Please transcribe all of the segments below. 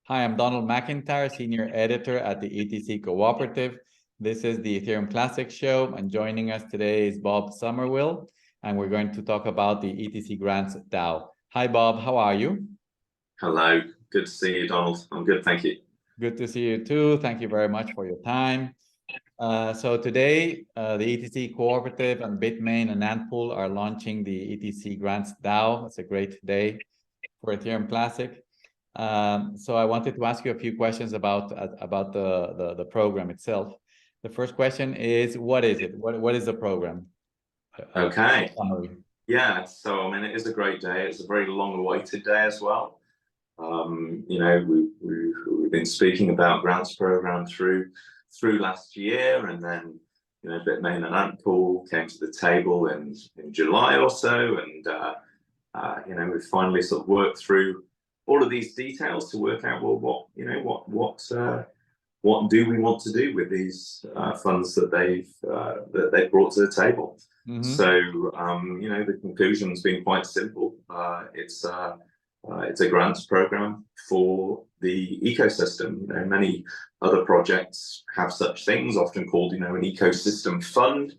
Hi, I'm Donald McIntyre, Senior Editor at the ETC Cooperative. This is the Ethereum Classic show, and joining us today is Bob Summerwill, and we're going to talk about the ETC Grants DAO. Hi, Bob. How are you? Hello. Good to see you, Donald. I'm good, thank you. Good to see you too. Thank you very much for your time. So today, the ETC Cooperative and Bitmain and Antpool are launching the ETC Grants DAO. It's a great day for Ethereum Classic. So I wanted to ask you a few questions about the program itself. The first question is, what is it? What is the program? Okay. Yeah, so I mean, it is a great day. It's a very long-awaited day as well. We've been speaking about grants program through last year, and then Bitmain and Antpool came to the table in July or so, and we've finally sort of worked through all of these details to work out, well, what do we want to do with these funds that they've brought to the table? Mm-hmm. So the conclusion's been quite simple. It's a grants program for the ecosystem. Many other projects have such things, often called an ecosystem fund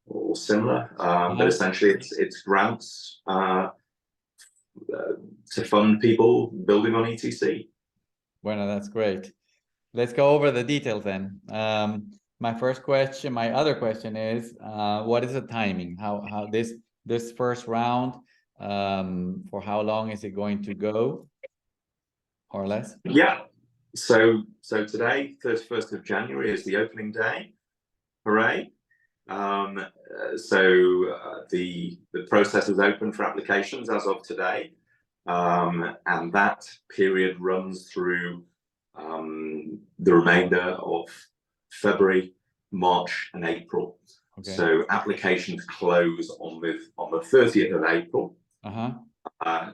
or similar. But essentially, it's grants to fund people building on ETC. Well, that's great. Let's go over the details then. My other question is, what is the timing? How this first round, for how long is it going to go, or less? Yeah. So today, 31st of January, is the opening day. Hooray! The process is open for applications as of today, and that period runs through the remainder of February, March, and April. Okay. So applications close on the 30th of April.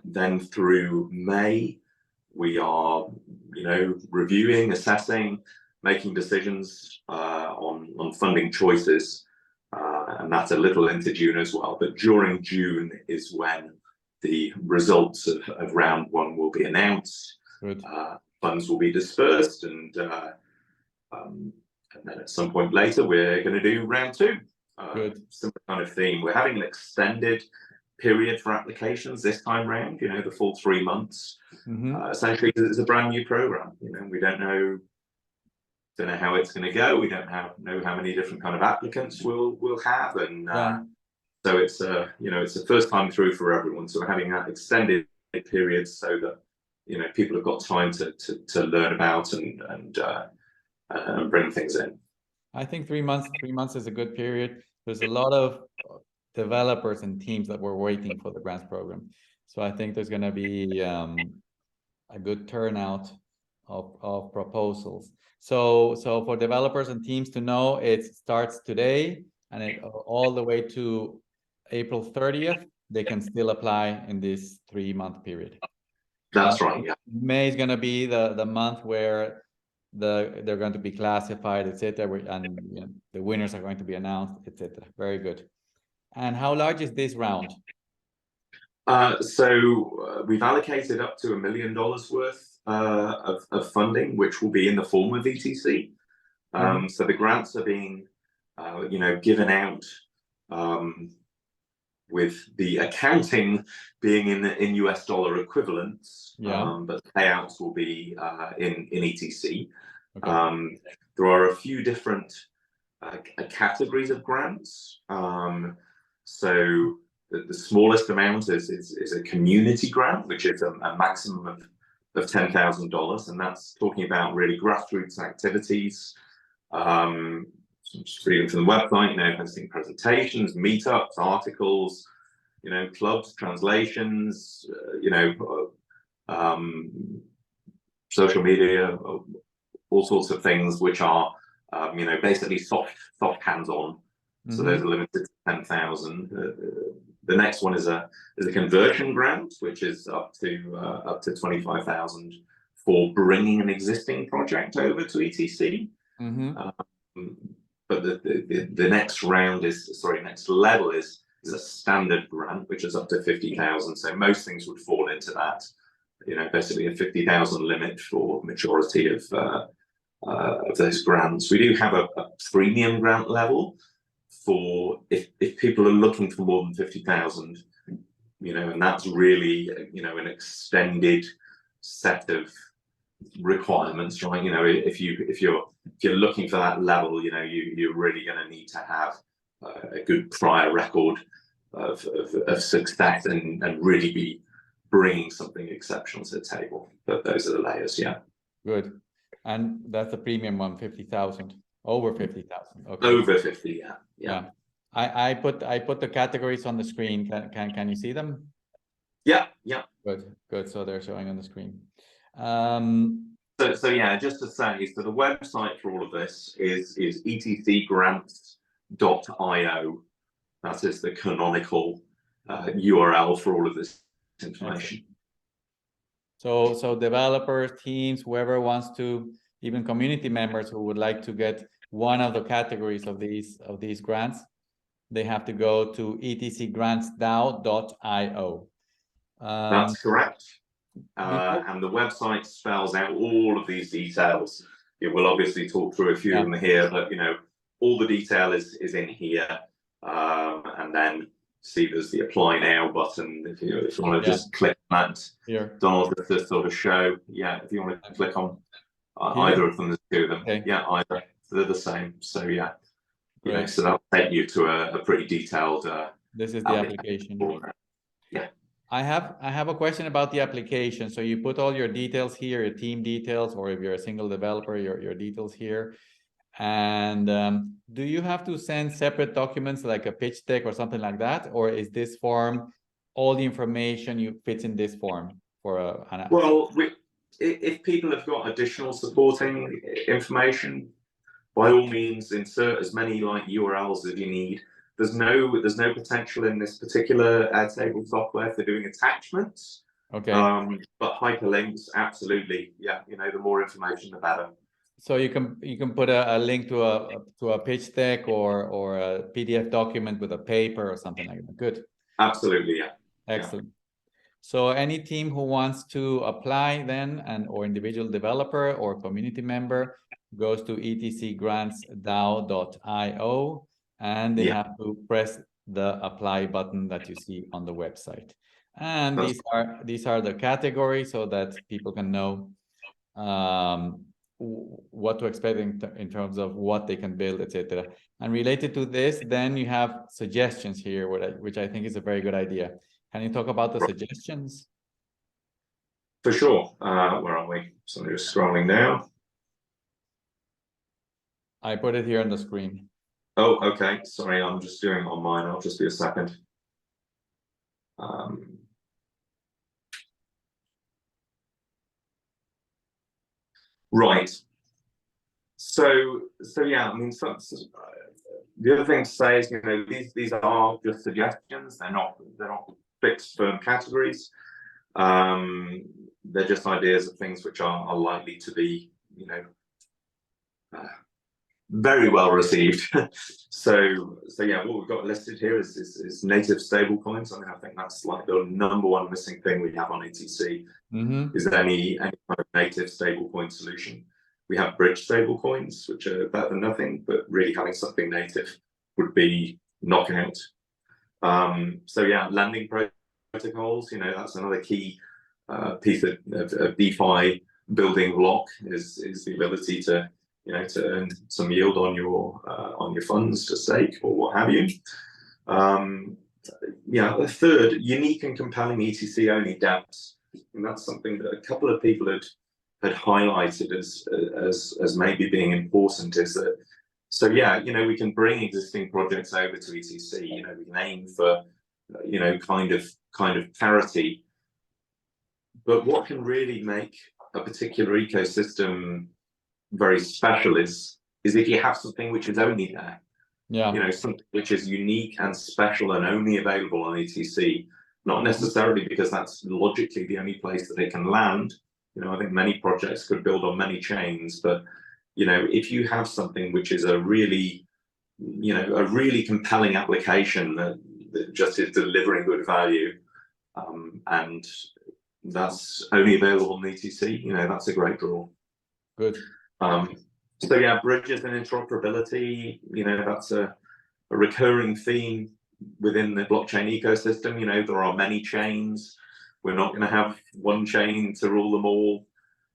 Then through May, we are reviewing, assessing, making decisions on funding choices. And that's a little into June as well. But during June is when the results of round one will be announced. Good. Funds will be dispersed, and then at some point later, we're going to do round two. Good. Similar kind of theme. We're having an extended period for applications this time round. The full 3 months. Mm-hmm. Essentially, it's a brand new program. We don't know how it's going to go. We don't know how many different kind of applicants we'll have, and so it's the first time through for everyone. So we're having that extended period so that people have got time to learn about and bring things in. I think 3 months. 3 months is a good period. There's a lot of developers and teams that were waiting for the grants program, so I think there's going to be a good turnout of proposals. So for developers and teams to know, it starts today and all the way to April 30th. They can still apply in this 3-month period. That's right. Yeah. May is going to be the month where they're going to be classified, etc., and the winners are going to be announced, etc. Very good. And how large is this round? So we've allocated up to $1 million worth of funding, which will be in the form of ETC. So the grants are being, given out with the accounting being in US dollar equivalents, but payouts will be in ETC. Okay. There are a few different categories of grants. So the smallest amount is a community grant, which is a maximum of $10,000, and that's talking about really grassroots activities. Just reading from the website, hosting presentations, meetups, articles, clubs, translations, social media, all sorts of things which are, basically soft hands-on. Mm-hmm. So those are limited to 10,000. The next one is a conversion grant, which is up to 25,000 for bringing an existing project over to ETC. Mm-hmm. But the next level is a standard grant, which is up to 50,000. So most things would fall into that basically a 50,000 limit for majority of those grants. We do have a premium grant level for if people are looking for more than 50,000, and that's really an extended set of requirements, right? If you're looking for that level, you're really going to need to have a good prior record of success and really be bringing something exceptional to the table. But those are the layers. Yeah. Good. And that's the premium one, 50,000, over 50,000. Okay. Over 50. Yeah. I put the categories on the screen. Can you see them? Yeah. Good. So they're showing on the screen. So yeah, just to say, so the website for all of this is ETC Grants .io. That is the canonical URL for all of this information. So developers, teams, whoever wants to, even community members who would like to get one of the categories of these grants, they have to go to etcgrantsdao.io. That's correct. And the website spells out all of these details. It will obviously talk through a few of them here, but all the detail is in here. And then see there's the apply now button. If you want to just click that here. Donald, to sort of show. Yeah, if you want to click on either of them, there's two of them. Okay. Yeah, either. So they're the same. So yeah, so that'll take you to a pretty detailed. This is the application. Yeah. I have a question about the application. So you put all your details here, your team details, or if you're a single developer, your details here. And do you have to send separate documents like a pitch deck or something like that, or is this form all the information fits in this form for an? Well, if people have got additional supporting information, by all means insert as many URLs as you need. There's no potential in this particular Airtable software for doing attachments. Okay. But hyperlinks, absolutely. Yeah, the more information, the better. So you can put a link to a pitch deck or a PDF document with a paper or something like that. Good. Absolutely, yeah. Excellent. Yeah. So any team who wants to apply then or individual developer or community member goes to etcgrantsdao.io and they have to press the apply button that you see on the website. And these are the categories so that people can know what to expect in terms of what they can build, etc. And related to this, then you have suggestions here, which I think is a very good idea. Can you talk about the suggestions? For sure. Where are we? So I'm just scrolling down. I put it here on the screen. Oh, okay. Sorry, I'm just doing it on mine. I'll just be a second. Right. So yeah, I mean, the other thing to say is, these are just suggestions. They're not fixed firm categories. They're just ideas of things which are likely to be, very well received. so yeah, what we've got listed here is native stablecoins. I mean, I think that's like the #1 missing thing we have on ETC. Is any kind of native stablecoin solution. We have bridge stablecoins, which are better than nothing, but really having something native would be knockout. So yeah, lending protocols, that's another key piece of DeFi building block is the ability to to earn some yield on your funds to stake or what have you. The third, unique and compelling ETC only dApps, and that's something that a couple of people had highlighted as maybe being important. Is that we can bring existing projects over to ETC. We can aim for kind of parity, but what can really make a particular ecosystem very special is if you have something which is only there. Something which is unique and special and only available on ETC, not necessarily because that's logically the only place that it can land. I think many projects could build on many chains, but if you have something which is a really compelling application that just is delivering good value, and that's only available on ETC. You know, that's a great draw. Good. So yeah, bridges and interoperability, you know, that's a recurring theme within the blockchain ecosystem. You know, there are many chains. We're not going to have one chain to rule them all.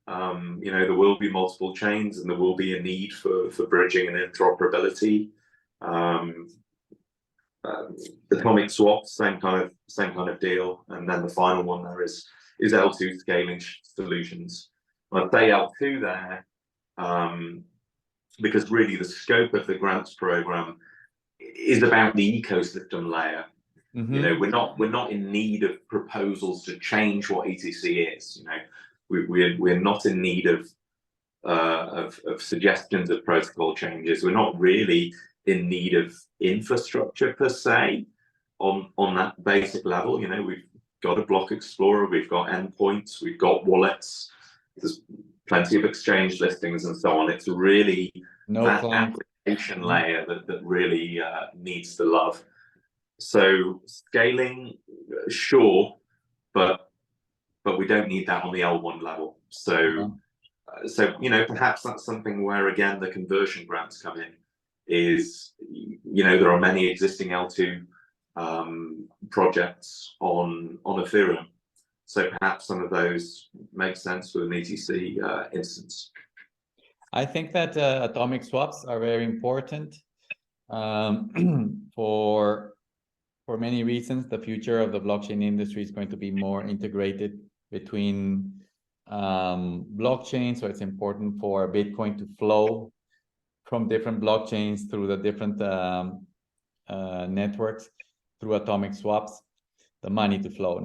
You know, there will be multiple chains, and there will be a need for bridging and interoperability. Atomic swaps, same kind of deal. And then the final one there is L2 scaling solutions. I'd say L2 there, because really the scope of the grants program is about the ecosystem layer. Mm-hmm. You know, we're not in need of proposals to change what ETC is. You know, we're not in need of suggestions of protocol changes. We're not really in need of infrastructure per se on that basic level. You know, we've got a block explorer, we've got endpoints, we've got wallets, there's plenty of exchange listings and so on. It's really that application layer that really needs the love. So scaling, sure, but we don't need that on the L1 level. So you know, perhaps that's something where again the conversion grants come in. Is, you know, there are many existing L2 projects on Ethereum, so perhaps some of those make sense with an ETC instance. I think that atomic swaps are very important for many reasons. The future of the blockchain industry is going to be more integrated between blockchains, so it's important for Bitcoin to flow from different blockchains through the different networks through atomic swaps, the money to flow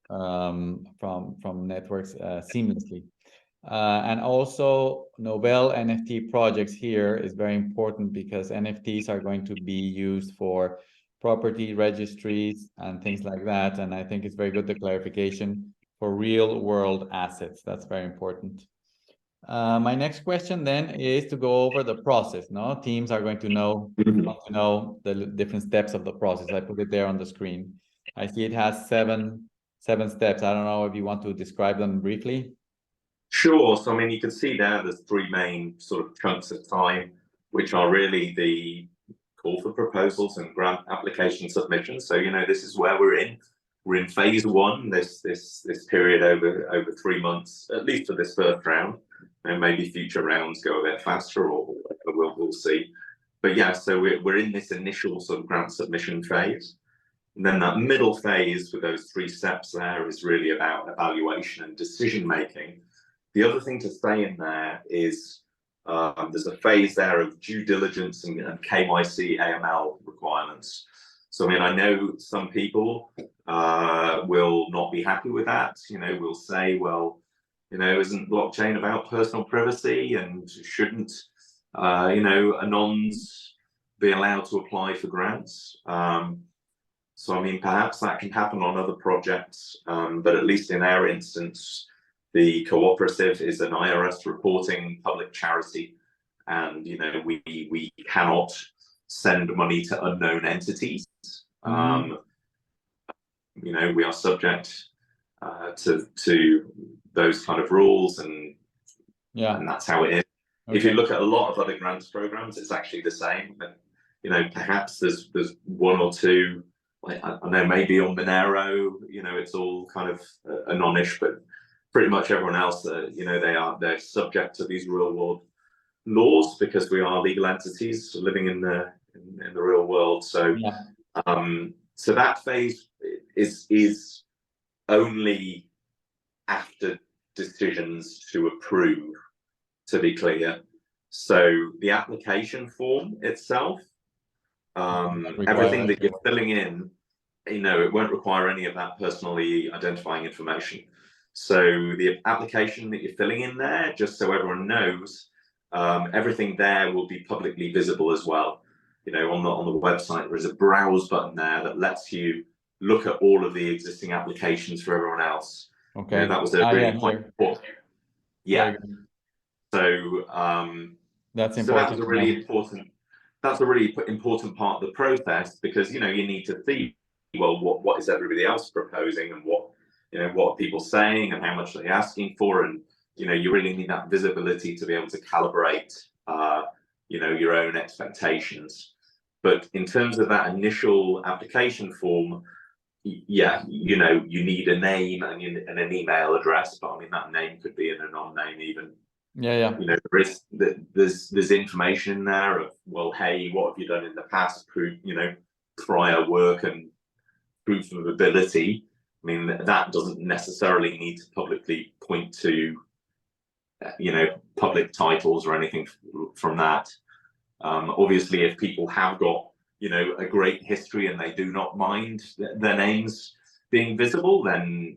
from networks seamlessly. And also Novel NFT projects here is very important because NFTs are going to be used for property registries and things like that. And I think it's very good, the clarification for real world assets. That's very important. My next question then is to go over the process. No, teams are going to know, want to know the different steps of the process. I put it there on the screen. I see it has seven steps. I don't know if you want to describe them briefly. Sure. So I mean, you can see there's three main sort of chunks of time, which are really the call for proposals and grant application submissions. So you know, this is where we're in. We're in phase one. This period over 3 months, at least for this first round. And maybe future rounds go a bit faster, or we'll see. But yeah, so we're in this initial sort of grant submission phase. And then that middle phase with those 3 steps there is really about evaluation and decision making. The other thing to say in there is there's a phase there of due diligence and KYC AML requirements. So I mean, I know some people will not be happy with that. You know, will say, well, you know, isn't blockchain about personal privacy, and shouldn't, you know, anons be allowed to apply for grants? So, I mean, perhaps that can happen on other projects, but at least in our instance, the cooperative is an IRS reporting public charity, and, you know, we cannot send money to unknown entities. You know, we are subject to those kind of rules, and that's how it is. Okay. If you look at a lot of other grants programs, it's actually the same. But you know, perhaps there's one or two, like I know maybe on Monero, you know, it's all kind of anonish, but pretty much everyone else, you know, they're subject to these real world laws because we are legal entities living in the real world. So so that phase is only after decisions to approve, to be clear. So the application form itself, everything that you're filling in, you know, it won't require any of that personally identifying information. So the application that you're filling in there, just so everyone knows, everything there will be publicly visible as well. You know, on the website, there is a browse button there that lets you look at all of the existing applications for everyone else. Okay, you know, that was a really point. Yeah. So that's important. So that was a really important. That's a really important part of the process, because you know you need to see, well, what is everybody else proposing, and what what are people saying and how much they're asking for, and you really need that visibility to be able to calibrate your own expectations. But in terms of that initial application form, yeah, you need a name and an email address, but I mean that name could be an anon name even. Yeah. There's information in there of, well, hey, what have you done in the past? Prior work and proof of ability. I mean, that doesn't necessarily need to publicly point to public titles or anything from that. Obviously, if people have got a great history and they do not mind their names being visible, then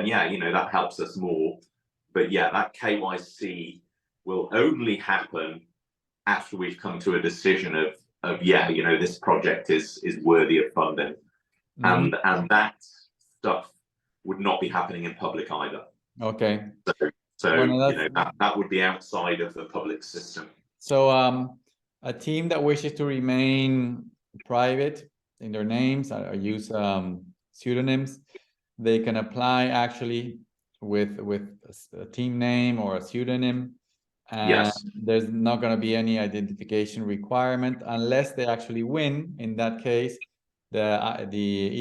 yeah, that helps us more. But yeah, that KYC will only happen after we've come to a decision of yeah, this project is worthy of funding. And that stuff would not be happening in public either. Okay. So that would be outside of the public system. So a team that wishes to remain private in their names or use pseudonyms, they can apply actually with a team name or a pseudonym. And yes. There's not going to be any identification requirement unless they actually win. In that case, the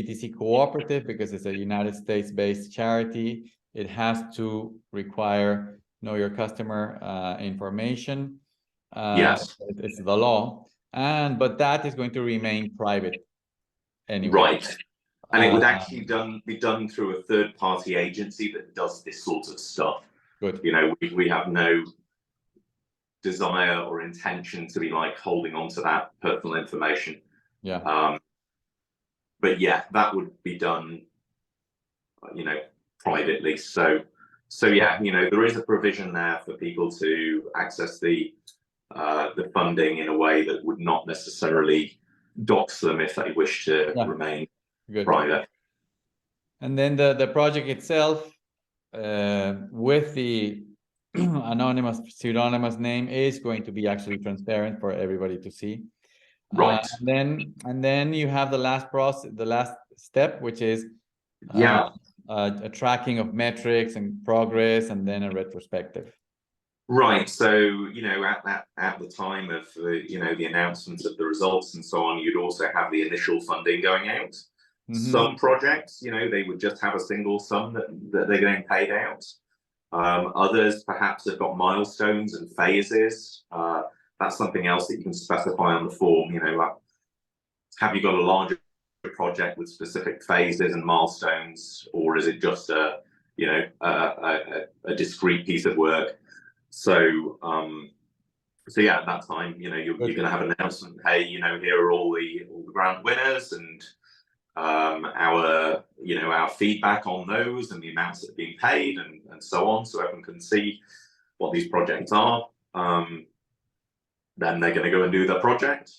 ETC cooperative, because it's a United States-based charity, it has to require know your customer information. Yes, it's the law, but that is going to remain private anyway. Right, and it would actually be done through a third-party agency that does this sort of stuff. Good. We have no desire or intention to be like holding on to that personal information. Yeah. But yeah, that would be done, privately. So yeah, there is a provision there for people to access the funding in a way that would not necessarily dox them if they wish to remain private. And then the project itself, with the anonymous pseudonymous name, is going to be actually transparent for everybody to see. Right. And then you have the last step, which is a tracking of metrics and progress, and then a retrospective. Right. So at the time of the announcement of the results and so on, you'd also have the initial funding going out. Some projects, they would just have a single sum that they're getting paid out. Others perhaps have got milestones and phases. That's something else that you can specify on the form. Like, have you got a larger project with specific phases and milestones, or is it just a discrete piece of work? So yeah, at that time, you're going to have an announcement. Hey, here are all the grant winners, and our feedback on those and the amounts that are being paid, and so on, so everyone can see what these projects are. Then they're going to go and do their project.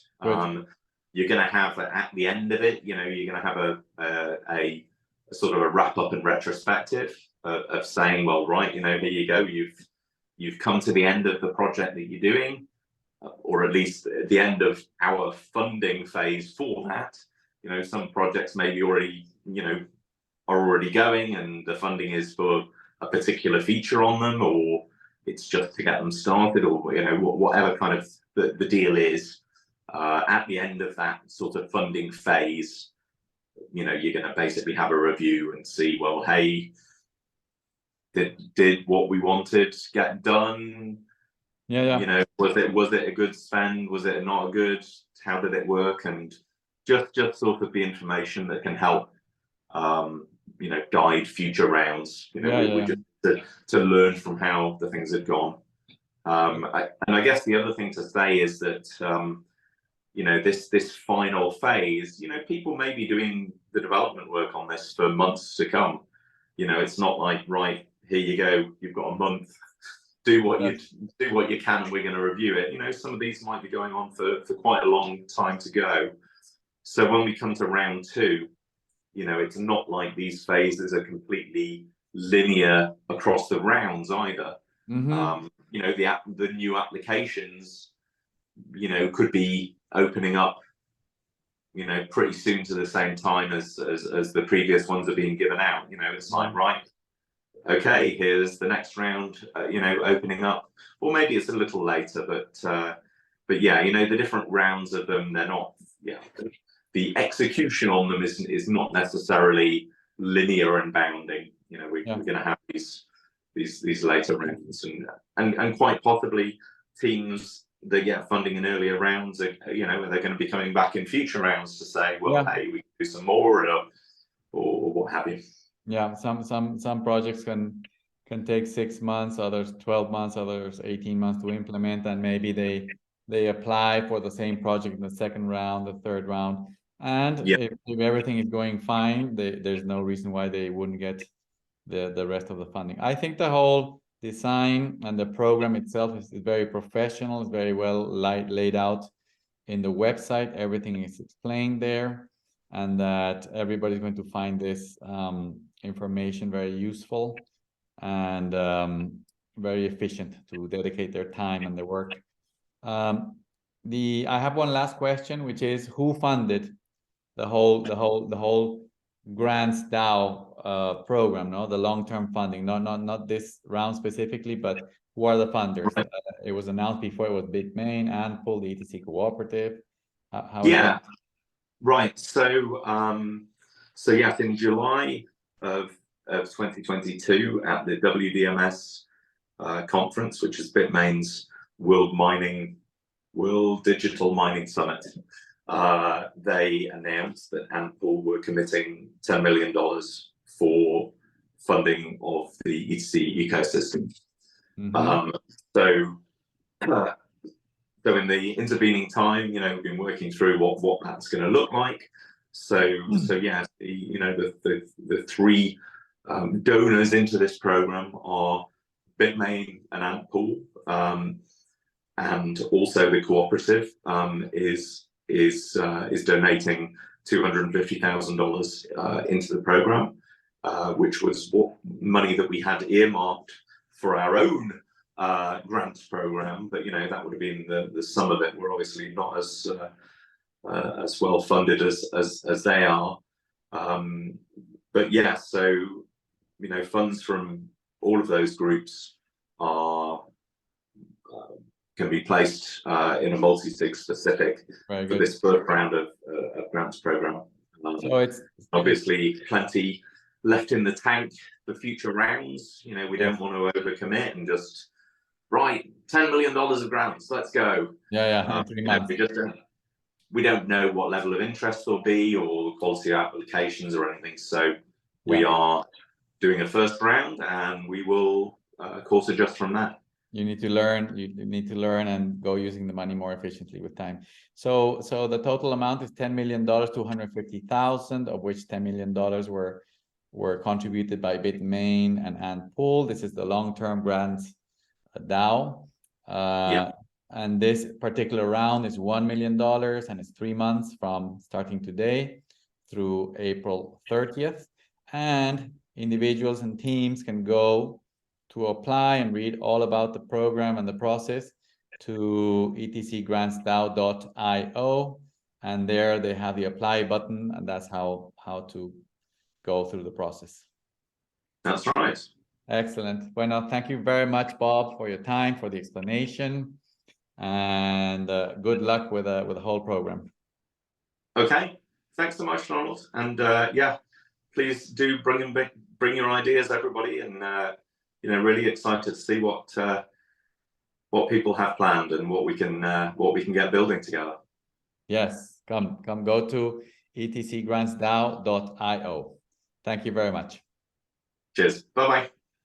You're going to have at the end of it, you're going to have a sort of a wrap up and retrospective of saying, well, right, here you go, you've come to the end of the project that you're doing, or at least the end of our funding phase for that. Some projects maybe already, are already going, and the funding is for a particular feature on them, or it's just to get them started, or whatever kind of the deal is. At the end of that sort of funding phase, you're going to basically have a review and see, well, hey, did what we wanted get done? Yeah. Was it a good spend? Was it not a good? How did it work? And just sort of the information that can help, guide future rounds. To learn from how the things have gone. And I guess the other thing to say is that this final phase, people may be doing the development work on this for months to come. It's not like, right, here you go, you've got a month, do what you can, and we're going to review it. Some of these might be going on for quite a long time to go. So when we come to round 2, it's not like these phases are completely linear across the rounds either. The new applications, could be opening up you know, pretty soon to the same time as the previous ones are being given out. You know, it's like, right, okay, here's the next round, you know, opening up, or maybe it's a little later, but yeah, you know, the different rounds of them, they're not, the execution on them is not necessarily linear and bounding. You know, we're going to have these later rounds, and quite possibly teams that get funding in earlier rounds are, you know, they're going to be coming back in future rounds to say, well, hey, we can do some more, or what have you. Yeah, some projects can take 6 months, others 12 months, others 18 months to implement, and maybe they apply for the same project in the second round, the third round, and if everything is going fine, there's no reason why they wouldn't get the rest of the funding. I think the whole design and the program itself is very professional. It's very well laid out in the website. Everything is explained there, and that everybody's going to find this information very useful and very efficient to dedicate their time and their work. I have one last question, which is, who funded the whole Grants DAO program? No, the long-term funding, not this round specifically, but who are the funders? Right. It was announced before. It was Bitmain, Antpool, the ETC Cooperative. How right. So yes, in July of 2022 at the WDMS conference, which is Bitmain's World Digital Mining Summit, they announced that Antpool were committing $10 million for funding of the ETC ecosystem. So in the intervening time, you know, we've been working through what that's going to look like. So yeah, you know, the three donors into this program are Bitmain and Antpool, and also the cooperative is donating $250,000 into the program, which was what money that we had earmarked for our own grants program, but you know, that would have been the sum of it. We're obviously not as well funded as they are, but yeah, so you know, funds from all of those groups are can be placed in a multi-sig specific for this first round of grants program. So it's obviously plenty left in the tank for future rounds. You know, we don't want to overcommit and just, right, $10 million of grants, let's go. In 3 months. We don't know what level of interest will be or the quality of applications or anything. So we are doing a first round, and we will course adjust from that. You need to learn and go using the money more efficiently with time. So the total amount is $10 million, 250,000, of which $10 million were contributed by Bitmain and Antpool. This is the long-term grants DAO. And this particular round is $1 million, and it's 3 months from starting today through April 30th. And individuals and teams can go to apply and read all about the program and the process to etcgrantsdao.io, and there they have the apply button, and that's how to go through the process. That's right. Excellent. Bueno, thank you very much, Bob, for your time, for the explanation, and good luck with the whole program. Okay, thanks so much, Donald, and yeah, please do bring your ideas, everybody, and you know, really excited to see what people have planned and what we can get building together. Yes, come go to etcgrantsdao.io. Thank you very much. Cheers. Bye-bye.